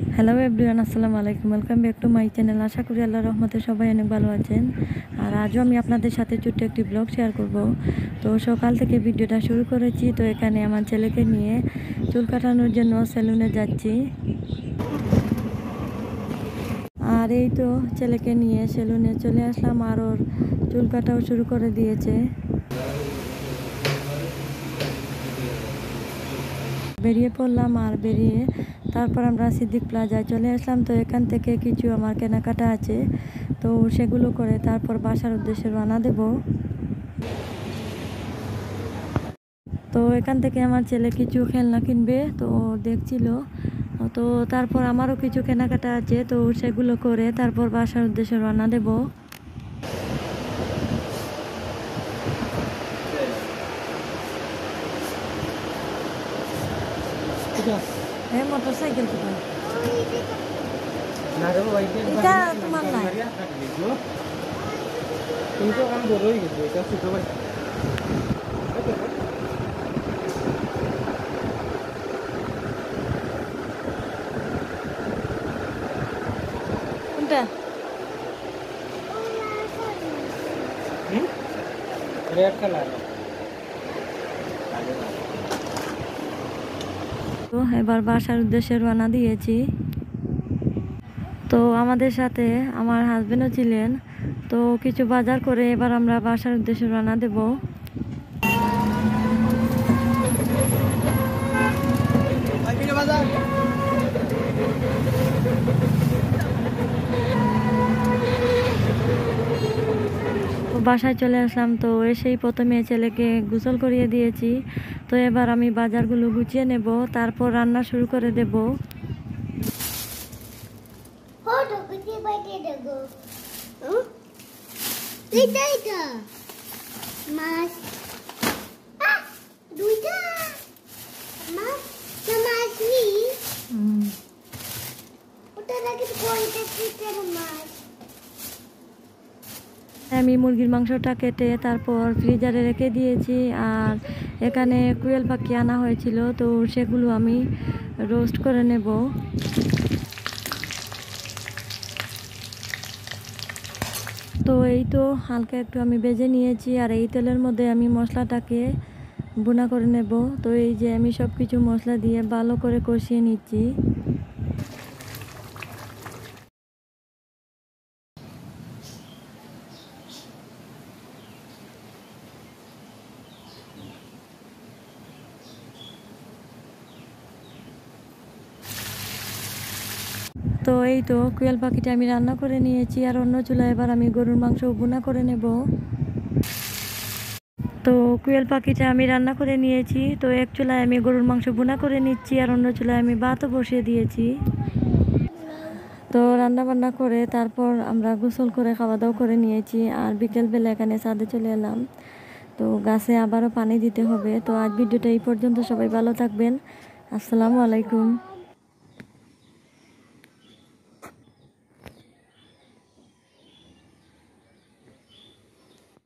Hello everyone, আসসালামু আলাইকুম। Welcome back to my channel. আশা করি আল্লাহর রহমতে সবাই অনেক ভালো আছেন। আর আজও আমি আপনাদের সাথে ছোট্ট একটি ব্লগ শেয়ার করব। তো সকাল থেকে ভিডিওটা শুরু করেছি। তো এখানে আমার ছেলেকে নিয়ে চুল কাটানোর জন্য সেলুনে যাচ্ছি। আর এই তো ছেলেকে নিয়ে সেলুনে চলে আসলাম, আর ওর চুল কাটাও শুরু করে দিয়েছে। বেরিয়ে পড়লাম, আর বেরিয়ে তারপর আমরা সিদ্দিক প্লাজায় চলে আসলাম। তো এখান থেকে কিছু আমার কেনাকাটা আছে, তো সেগুলো করে তারপর বাসার উদ্দেশ্যে রওনা দেব। তো এখান থেকে আমার ছেলে কিছু খেলনা কিনবে, তো দেখছিল। তো তারপর আমারও কিছু কেনাকাটা আছে, তো সেগুলো করে তারপর বাসার উদ্দেশ্যে রওনা দেব। হ্যাঁ, মোটরসাইকেল তো এটা তোমার নাই। কিন্তু আমি বড় হয়ে গেছি, এটা ছোট ভাই। কোনটা? Red colour. তো এবার বাসার উদ্দেশ্যে রওনা দিয়েছি। তো আমাদের সাথে আমার হাজবেন্ডও ছিলেন। তো কিছু বাজার করে এবার আমরা বাসার উদ্দেশ্যে রওনা দেব। তো বাসায় চলে আসলাম। তো এসেই প্রথমে ছেলেকে গোসল করিয়ে দিয়েছি। তো এবার আমি বাজারগুলো গুছিয়ে নেব, তারপর রান্না শুরু করে দেব। মাছ দুইটা মাছ মাছ নি ওটা লাগে কোনটা চিকেন মাছ। আমি মুরগির মাংসটা কেটে তারপর ফ্রিজারে রেখে দিয়েছি। আর এখানে কুয়েল পাখি আনা হয়েছিল, তো সেগুলো আমি রোস্ট করে নেব। তো এই তো হালকা একটু আমি ভেজে নিয়েছি, আর এই তেলের মধ্যে আমি মশলাটাকে ভুনা করে নেব। তো এই যে আমি সব কিছু মশলা দিয়ে ভালো করে কষিয়ে নিচ্ছি। তো এই তো কুয়েল পাখিটা আমি রান্না করে নিয়েছি, আর অন্য চুলায় এবার আমি গরুর মাংস ভুনা করে নেব। তো কুয়েল পাখিটা আমি রান্না করে নিয়েছি। তো এক চুলায় আমি গরুর মাংস ভুনা করে নিচ্ছি, আর অন্য চুলায় আমি ভাতও বসিয়ে দিয়েছি। তো রান্না বান্না করে তারপর আমরা গোসল করে খাওয়া দাওয়া করে নিয়েছি। আর বিকেলবেলা এখানে ছাদে চলে এলাম। তো গাছে আবারও পানি দিতে হবে। তো আজ ভিডিওটা এই পর্যন্ত। সবাই ভালো থাকবেন। আসসালামু আলাইকুম।